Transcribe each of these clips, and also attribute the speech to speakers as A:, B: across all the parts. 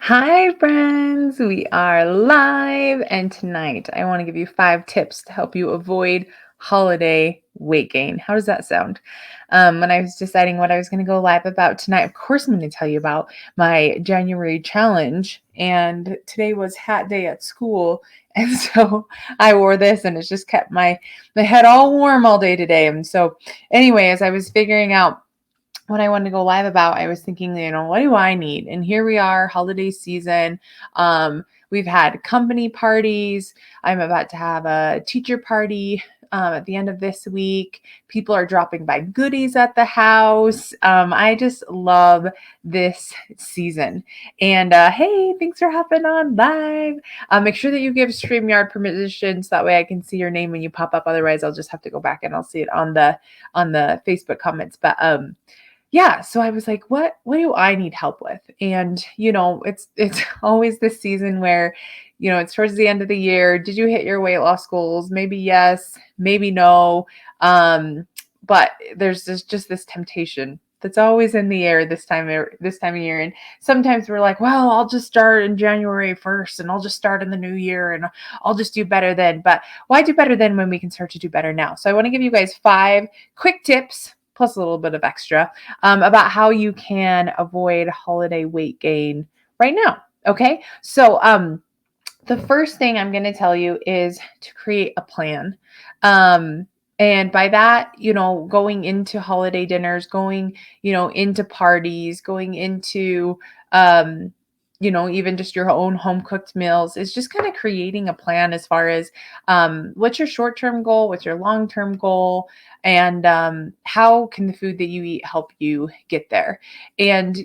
A: Hi, friends. We are live, and tonight I want to give you 5 tips to help you avoid holiday weight gain. How does that sound? When I was deciding what I was going to go live about tonight, of course, I'm going to tell you about my January challenge. And today was hat day at school. And so I wore this, and it's just kept my head all warm all day today. And so, anyway, as I was figuring out what I wanted to go live about, I was thinking, what do I need? And here we are, holiday season. We've had company parties. I'm about to have a teacher party at the end of this week. People are dropping by goodies at the house. I just love this season. And hey, thanks for hopping on live. Make sure that you give StreamYard permission so that way I can see your name when you pop up. Otherwise, I'll just have to go back and I'll see it on the Facebook comments. But yeah, so I was like, what do I need help with? And it's always this season where, it's towards the end of the year. Did you hit your weight loss goals? Maybe yes, maybe no. But there's just this temptation that's always in the air this time of year. And sometimes we're like, well, I'll just start in January 1st and I'll just start in the new year and I'll just do better then. But why do better then when we can start to do better now? So I want to give you guys 5 quick tips plus a little bit of extra about how you can avoid holiday weight gain right now. Okay. So, the first thing I'm going to tell you is to create a plan. And by that, going into holiday dinners, going, into parties, going into, even just your own home cooked meals is just kind of creating a plan as far as what's your short term goal, what's your long term goal, and how can the food that you eat help you get there. And,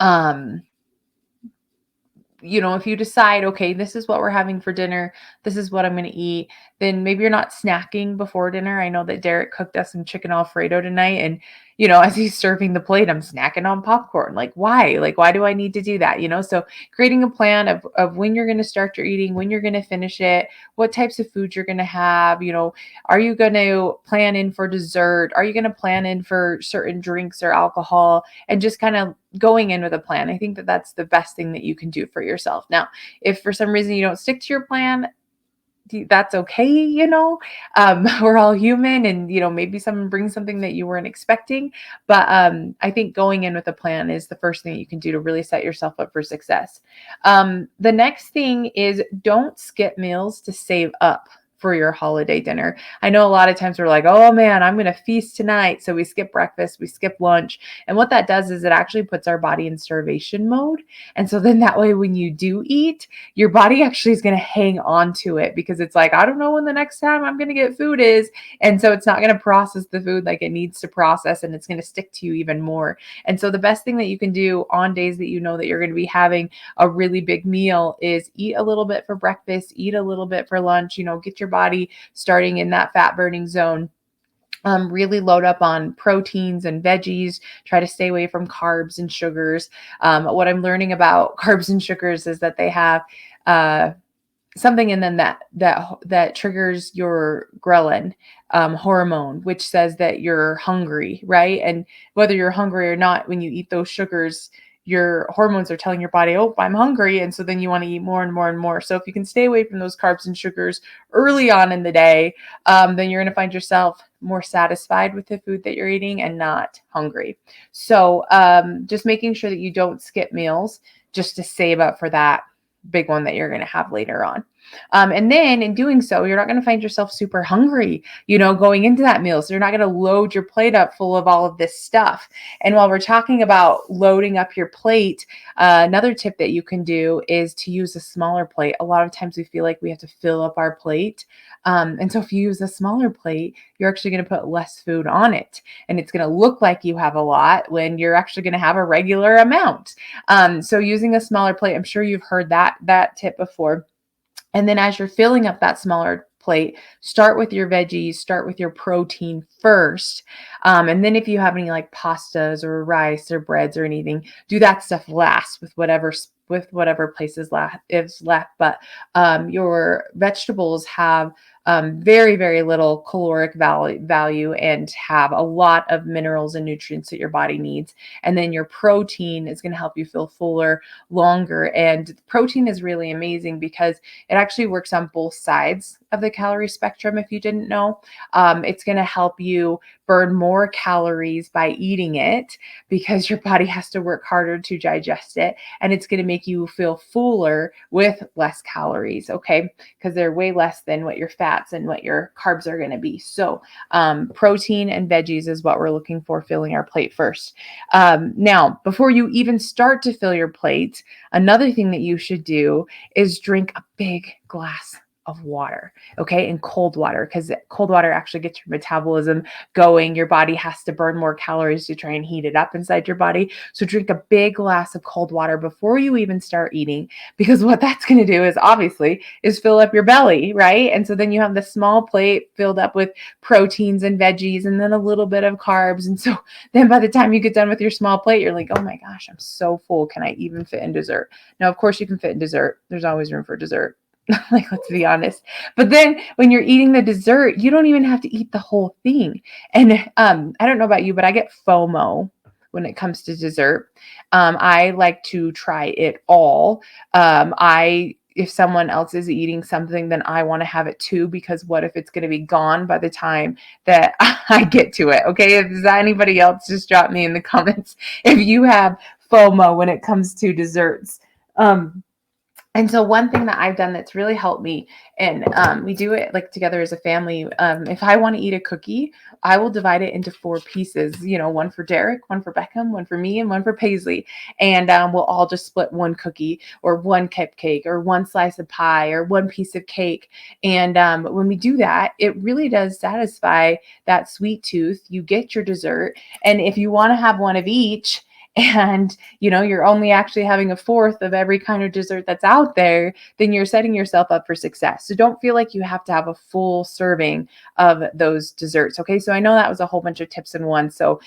A: um, if you decide, okay, this is what we're having for dinner, this is what I'm going to eat, then maybe you're not snacking before dinner. I know that Derek cooked us some chicken Alfredo tonight. And, as he's serving the plate, I'm snacking on popcorn. Like, why? Like, why do I need to do that? So creating a plan of when you're going to start your eating, when you're going to finish it, what types of food you're going to have, are you going to plan in for dessert? Are you going to plan in for certain drinks or alcohol? And just kind of going in with a plan. I think that that's the best thing that you can do for yourself. Now, if for some reason you don't stick to your plan, that's okay. We're all human, and maybe someone brings something that you weren't expecting. But I think going in with a plan is the first thing that you can do to really set yourself up for success. The next thing is don't skip meals to save up for your holiday dinner. I know a lot of times we're like, oh man, I'm going to feast tonight. So we skip breakfast, we skip lunch. And what that does is it actually puts our body in starvation mode. And so then that way, when you do eat, your body actually is going to hang on to it because it's like, I don't know when the next time I'm going to get food is. And so it's not going to process the food like it needs to process, and it's going to stick to you even more. And so the best thing that you can do on days that you know that you're going to be having a really big meal is eat a little bit for breakfast, eat a little bit for lunch, get your body starting in that fat burning zone. Really load up on proteins and veggies. Try to stay away from carbs and sugars. What I'm learning about carbs and sugars is that they have uh, something in them that triggers your ghrelin hormone, which says that you're hungry, right? And whether you're hungry or not, when you eat those sugars, your hormones are telling your body, oh, I'm hungry. And so then you want to eat more and more and more. So if you can stay away from those carbs and sugars early on in the day, then you're going to find yourself more satisfied with the food that you're eating and not hungry. So just making sure that you don't skip meals just to save up for that big one that you're going to have later on. And then in doing so, you're not going to find yourself super hungry, going into that meal. So you're not going to load your plate up full of all of this stuff. And while we're talking about loading up your plate, another tip that you can do is to use a smaller plate. A lot of times we feel like we have to fill up our plate. And so if you use a smaller plate, you're actually going to put less food on it. And it's going to look like you have a lot when you're actually going to have a regular amount. So using a smaller plate, I'm sure you've heard that tip before. And then as you're filling up that smaller plate, start with your veggies, start with your protein first. And then if you have any like pastas or rice or breads or anything, do that stuff last with whatever places left is left. But your vegetables have very, very little caloric value and have a lot of minerals and nutrients that your body needs. And then your protein is going to help you feel fuller longer. And protein is really amazing because it actually works on both sides of the calorie spectrum. If you didn't know, it's going to help you burn more calories by eating it because your body has to work harder to digest it. And it's going to make you feel fuller with less calories. Okay. Because they're way less than what your fats and what your carbs are going to be. So, protein and veggies is what we're looking for filling our plate first. Now, before you even start to fill your plate, another thing that you should do is drink a big glass of water, okay, and cold water, because cold water actually gets your metabolism going. Your body has to burn more calories to try and heat it up inside your body. So drink a big glass of cold water before you even start eating, because what that's going to do is obviously is fill up your belly, right? And so then you have the small plate filled up with proteins and veggies and then a little bit of carbs. And so then by the time you get done with your small plate, you're like, oh my gosh, I'm so full. Can I even fit in dessert? Now, of course, you can fit in dessert. There's always room for dessert. Like, let's be honest. But then when you're eating the dessert, you don't even have to eat the whole thing. And I don't know about you, but I get FOMO when it comes to dessert. I like to try it all. If someone else is eating something, then I want to have it too, because what if it's going to be gone by the time that I get to it? Okay. If there's anybody else, just drop me in the comments if you have FOMO when it comes to desserts. And so one thing that I've done that's really helped me, and we do it like together as a family. If I want to eat a cookie, I will divide it into 4 pieces, one for Derek, one for Beckham, one for me, and one for Paisley. And we'll all just split one cookie or one cupcake or one slice of pie or one piece of cake. And when we do that, it really does satisfy that sweet tooth. You get your dessert. And if you want to have one of each, and you're only actually having a fourth of every kind of dessert that's out there, then you're setting yourself up for success. So don't feel like you have to have a full serving of those desserts. Okay, so I know that was a whole bunch of tips in one. So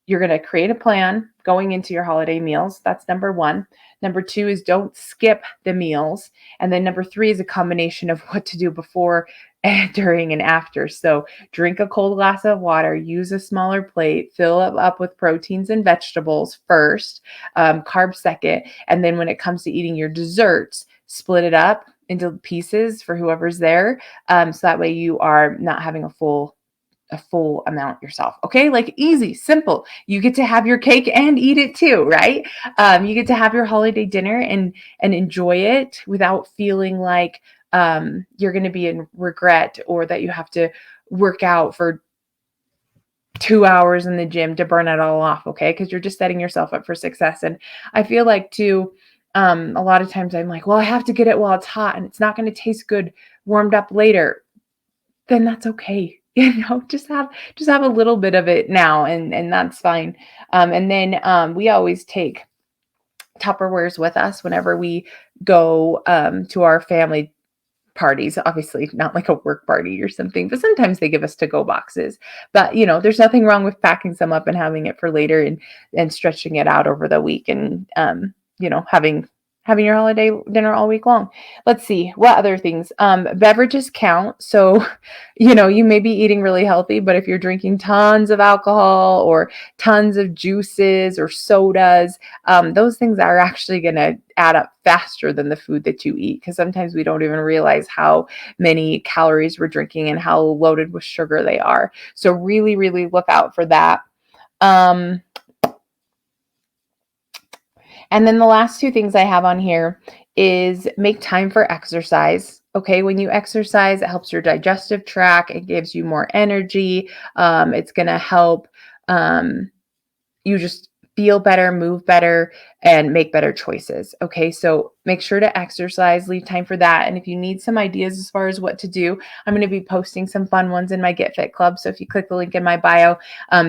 A: you're going to create a plan going into your holiday meals. That's number 1. Number 2 is don't skip the meals. And then number 3 is a combination of what to do before, during, and after. So drink a cold glass of water, use a smaller plate, fill it up with proteins and vegetables first, carbs second. And then when it comes to eating your desserts, split it up into pieces for whoever's there. So that way you are not having a full amount yourself. Okay. Like, easy, simple. You get to have your cake and eat it too, right? You get to have your holiday dinner and enjoy it without feeling like you're going to be in regret, or that you have to work out for 2 hours in the gym to burn it all off. Okay. Because you're just setting yourself up for success. And I feel like too, a lot of times I'm like, well, I have to get it while it's hot and it's not going to taste good warmed up later. Then that's okay. Just have a little bit of it now, and that's fine. And then we always take Tupperwares with us whenever we go to our family parties. Obviously not like a work party or something, but sometimes they give us to go boxes. But there's nothing wrong with packing some up and having it for later, and stretching it out over the week, and having your holiday dinner all week long. Let's see what other things. Beverages count. So you may be eating really healthy, but if you're drinking tons of alcohol or tons of juices or sodas, those things are actually going to add up faster than the food that you eat, because sometimes we don't even realize how many calories we're drinking and how loaded with sugar they are. So really, really look out for that. And then the last 2 things I have on here is make time for exercise. Okay, when you exercise, it helps your digestive tract. It gives you more energy. It's going to help you just feel better, move better, and make better choices. Okay, so make sure to exercise, leave time for that. And if you need some ideas as far as what to do, I'm going to be posting some fun ones in my Get Fit Club. So if you click the link in my bio,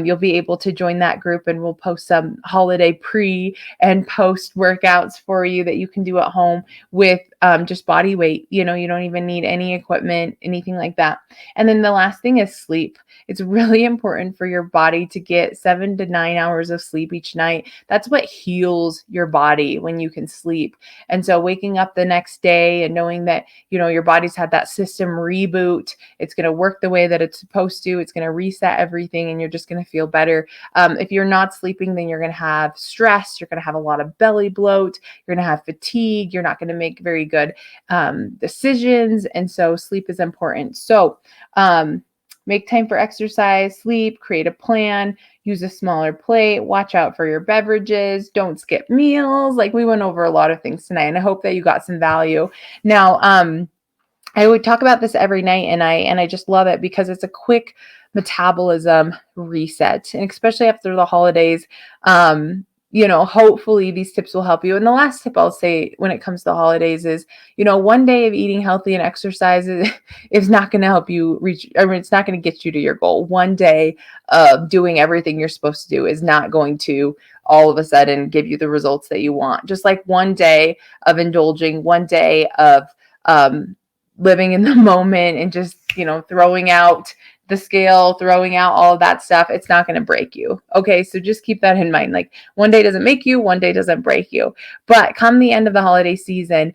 A: you'll be able to join that group, and we'll post some holiday pre and post workouts for you that you can do at home with just body weight. You don't even need any equipment, anything like that. And then the last thing is sleep. It's really important for your body to get 7 to 9 hours of sleep each night. That's what heals your body, when you can sleep. And And so waking up the next day and knowing that, your body's had that system reboot, it's going to work the way that it's supposed to, it's going to reset everything, and you're just going to feel better. If you're not sleeping, then you're going to have stress, you're going to have a lot of belly bloat, you're going to have fatigue, you're not going to make very good decisions. And so sleep is important. So make time for exercise, sleep, create a plan, use a smaller plate, watch out for your beverages, don't skip meals. Like, we went over a lot of things tonight, and I hope that you got some value. Now, I would talk about this every night, and I just love it because it's a quick metabolism reset, and especially after the holidays. Hopefully these tips will help you. And the last tip I'll say when it comes to the holidays is, one day of eating healthy and exercise is not going to help you reach, it's not going to get you to your goal. One day of doing everything you're supposed to do is not going to all of a sudden give you the results that you want. Just like one day of indulging, one day of living in the moment and just, throwing out the scale, throwing out all of that stuff, it's not going to break you. Okay. So just keep that in mind. Like, one day doesn't make you, one day doesn't break you. But come the end of the holiday season,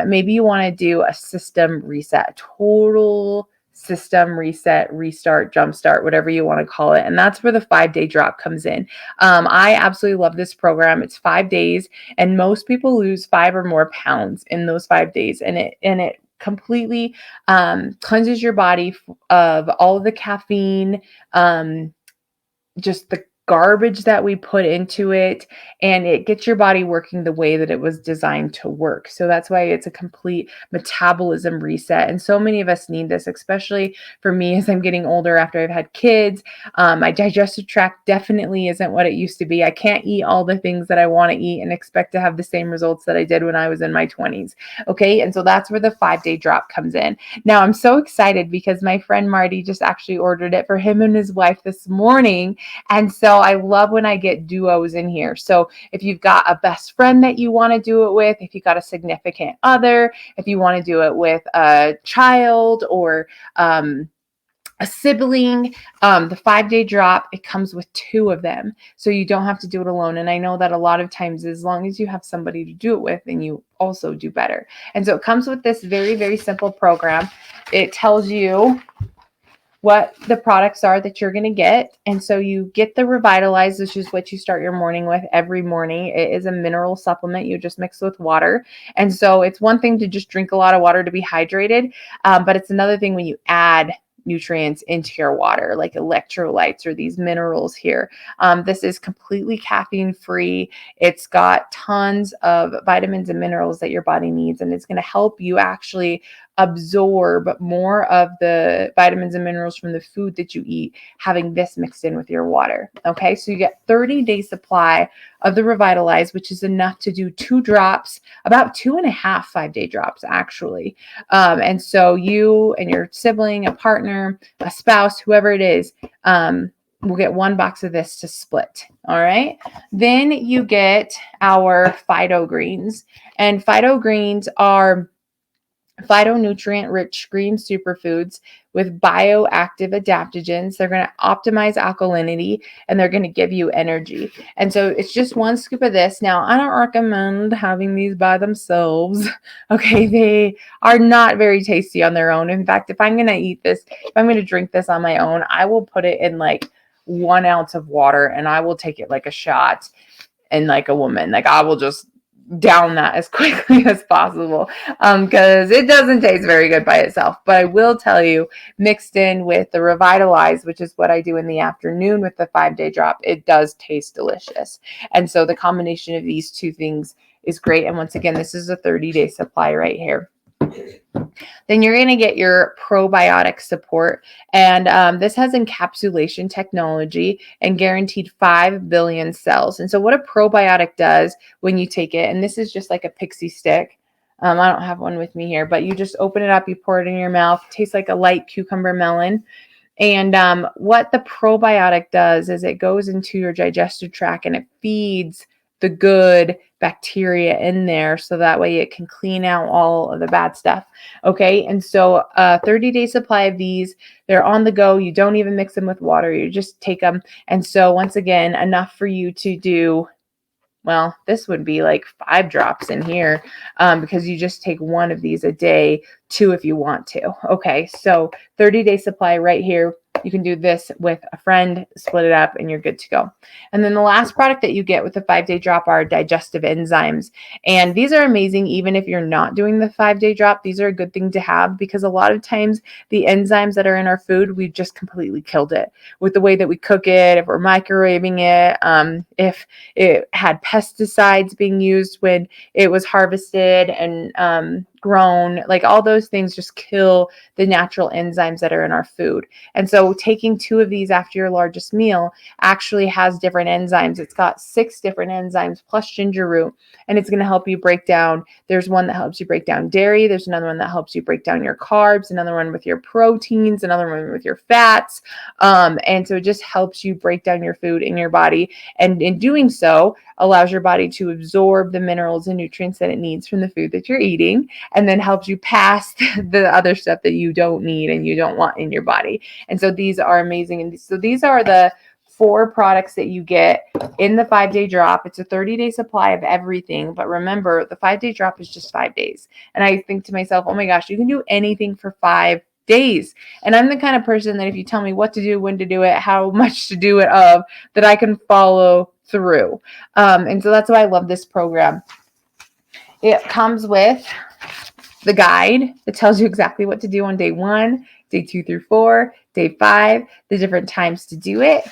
A: maybe you want to do a system reset, total system reset, restart, jumpstart, whatever you want to call it. And that's where the 5-day drop comes in. I absolutely love this program. It's 5 days, and most people lose 5 or more pounds in those 5 days. And it completely cleanses your body of all of the caffeine, just the garbage that we put into it, and it gets your body working the way that it was designed to work. So that's why it's a complete metabolism reset. And so many of us need this, especially for me as I'm getting older after I've had kids. My digestive tract definitely isn't what it used to be. I can't eat all the things that I want to eat and expect to have the same results that I did when I was in my 20s. Okay. And so that's where the 5-day drop comes in. Now, I'm so excited because my friend Marty just actually ordered it for him and his wife this morning. And so I love when I get duos in here. So if you've got a best friend that you want to do it with, if you got a significant other, if you want to do it with a child or a sibling, the 5-day drop, it comes with 2 of them. So you don't have to do it alone. And I know that a lot of times, as long as you have somebody to do it with, then you also do better. And so it comes with this very, very simple program. It tells you what the products are that you're going to get. And so you get the Revitalize, which is what you start your morning with every morning. It is a mineral supplement you just mix with water. And so it's one thing to just drink a lot of water to be hydrated, but it's another thing when you add nutrients into your water, like electrolytes or these minerals here. This is completely caffeine free. It's got tons of vitamins and minerals that your body needs, and it's going to help you actually absorb more of the vitamins and minerals from the food that you eat, having this mixed in with your water. Okay, so you get 30-day supply of the Revitalize, which is enough to do 2 drops, about 2.5 5-day drops actually. And so you and your sibling, a partner, a spouse, whoever it is, we'll get 1 box of this to split. All right. Then you get our Phyto Greens, and Phyto Greens are phytonutrient-rich green superfoods with bioactive adaptogens. They're going to optimize alkalinity, and they're going to give you energy. And so it's just 1 scoop of this. Now, I don't recommend having these by themselves. Okay, they are not very tasty on their own. In fact, if I'm going to eat this, if I'm going to drink this on my own, I will put it in like 1 ounce of water, and I will take it like a shot, and like a woman. Like, I will just down that as quickly as possible, because it doesn't taste very good by itself. But I will tell you, mixed in with the Revitalize, which is what I do in the afternoon with the 5-day drop, it does taste delicious. And so the combination of these 2 things is great. And once again, this is a 30-day supply right here. Then you're going to get your probiotic support. And this has encapsulation technology and guaranteed 5 billion cells. And so what a probiotic does when you take it, and this is just like a pixie stick. I don't have one with me here, but you just open it up, you pour it in your mouth. It tastes like a light cucumber melon. And what the probiotic does is it goes into your digestive tract and it feeds the good bacteria in there, so that way it can clean out all of the bad stuff. Okay, and so a 30-day supply of these, they're on the go. You don't even mix them with water, you just take them. And so once again, enough for you to do well, this would be like 5 drops in here, because you just take one of these a day, 2 if you want to. Okay, so 30-day supply right here. You can do this with a friend, split it up, and you're good to go. And then the last product that you get with the 5-day drop are digestive enzymes. And these are amazing even if you're not doing the 5-day drop. These are a good thing to have because a lot of times the enzymes that are in our food, we've just completely killed it with the way that we cook it, if we're microwaving it, if it had pesticides being used when it was harvested and grown, like all those things just kill the natural enzymes that are in our food. And so taking 2 of these after your largest meal actually has different enzymes. It's got 6 different enzymes plus ginger root, and it's going to help you break down. There's one that helps you break down dairy. There's another one that helps you break down your carbs, another one with your proteins, another one with your fats. And so it just helps you break down your food in your body. And in doing so, allows your body to absorb the minerals and nutrients that it needs from the food that you're eating, and then helps you pass the other stuff that you don't need and you don't want in your body. And so these are amazing. And so these are the 4 products that you get in the 5-day drop. It's a 30-day supply of everything. But remember, the 5-day drop is just 5 days. And I think to myself, oh my gosh, you can do anything for 5 days. And I'm the kind of person that if you tell me what to do, when to do it, how much to do it of, that I can follow through. And so that's why I love this program. It comes with the guide that tells you exactly what to do on day 1, day 2 through 4, day 5, the different times to do it.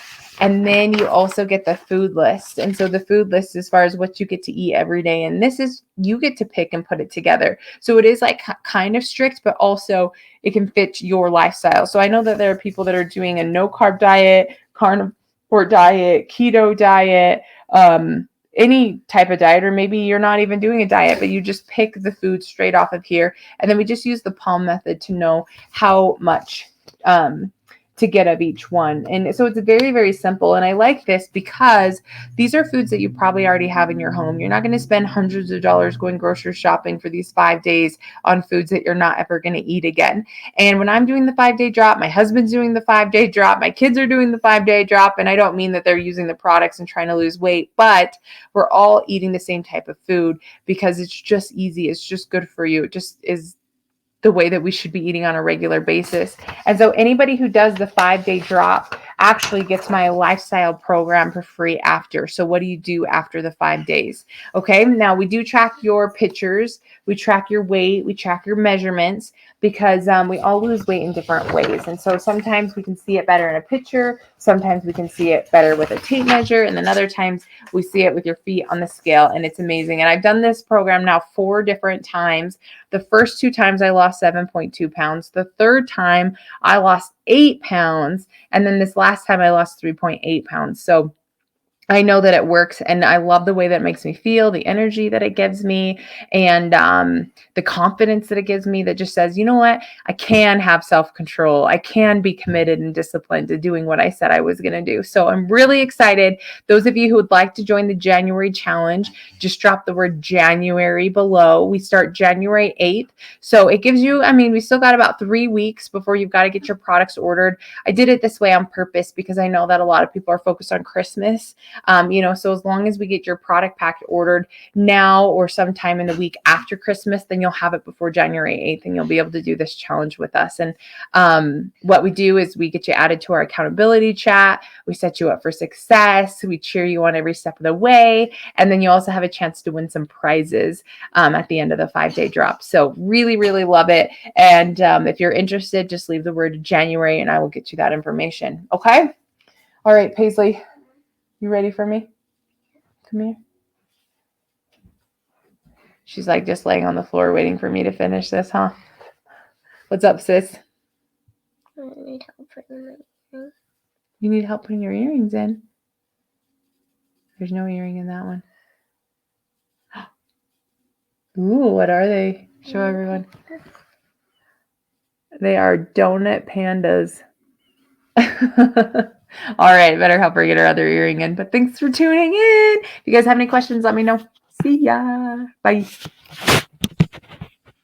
A: And then you also get the food list. And so the food list as far as what you get to eat every day. And this is, you get to pick and put it together. So it is like kind of strict, but also it can fit your lifestyle. So I know that there are people that are doing a no carb diet, carnivore diet, keto diet, any type of diet, or maybe you're not even doing a diet, but you just pick the food straight off of here. And then we just use the palm method to know how much to get of each one. And so it's very, very simple. And I like this because these are foods that you probably already have in your home. You're not going to spend hundreds of dollars going grocery shopping for these 5 days on foods that you're not ever going to eat again. And when I'm doing the 5-day drop, my husband's doing the 5-day drop, my kids are doing the 5-day drop. And I don't mean that they're using the products and trying to lose weight, but we're all eating the same type of food because it's just easy. It's just good for you. It just is the way that we should be eating on a regular basis. And so anybody who does the 5-day drop actually gets my lifestyle program for free after. So what do you do after the 5 days? Okay, now we do track your pictures, we track your weight, we track your measurements, because we all lose weight in different ways. And so sometimes we can see it better in a picture, sometimes we can see it better with a tape measure, and then other times we see it with your feet on the scale, and it's amazing. And I've done this program now 4 different times. The first 2 times I lost 7.2 pounds. The third time I lost 8 pounds. And then this last time I lost 3.8 pounds. So I know that it works, and I love the way that it makes me feel, the energy that it gives me, and the confidence that it gives me that just says, you know what, I can have self-control. I can be committed and disciplined to doing what I said I was going to do. So I'm really excited. Those of you who would like to join the January challenge, just drop the word January below. We start January 8th. So it gives you, I mean, we still got about 3 weeks before you've got to get your products ordered. I did it this way on purpose because I know that a lot of people are focused on Christmas. So as long as we get your product pack ordered now or sometime in the week after Christmas, then you'll have it before January 8th and you'll be able to do this challenge with us. And what we do is we get you added to our accountability chat. We set you up for success. We cheer you on every step of the way. And then you also have a chance to win some prizes at the end of the 5-day drop. So really, really love it. And if you're interested, just leave the word January and I will get you that information. Okay. All right, Paisley. You ready for me? Come here. She's like just laying on the floor waiting for me to finish this, huh? What's up, sis?
B: I need help putting my earring.
A: You need help putting your earrings in? There's no earring in that one. Ooh, what are they? Show everyone. They are donut pandas. All right, better help her get her other earring in. But thanks for tuning in. If you guys have any questions, let me know. See ya. Bye.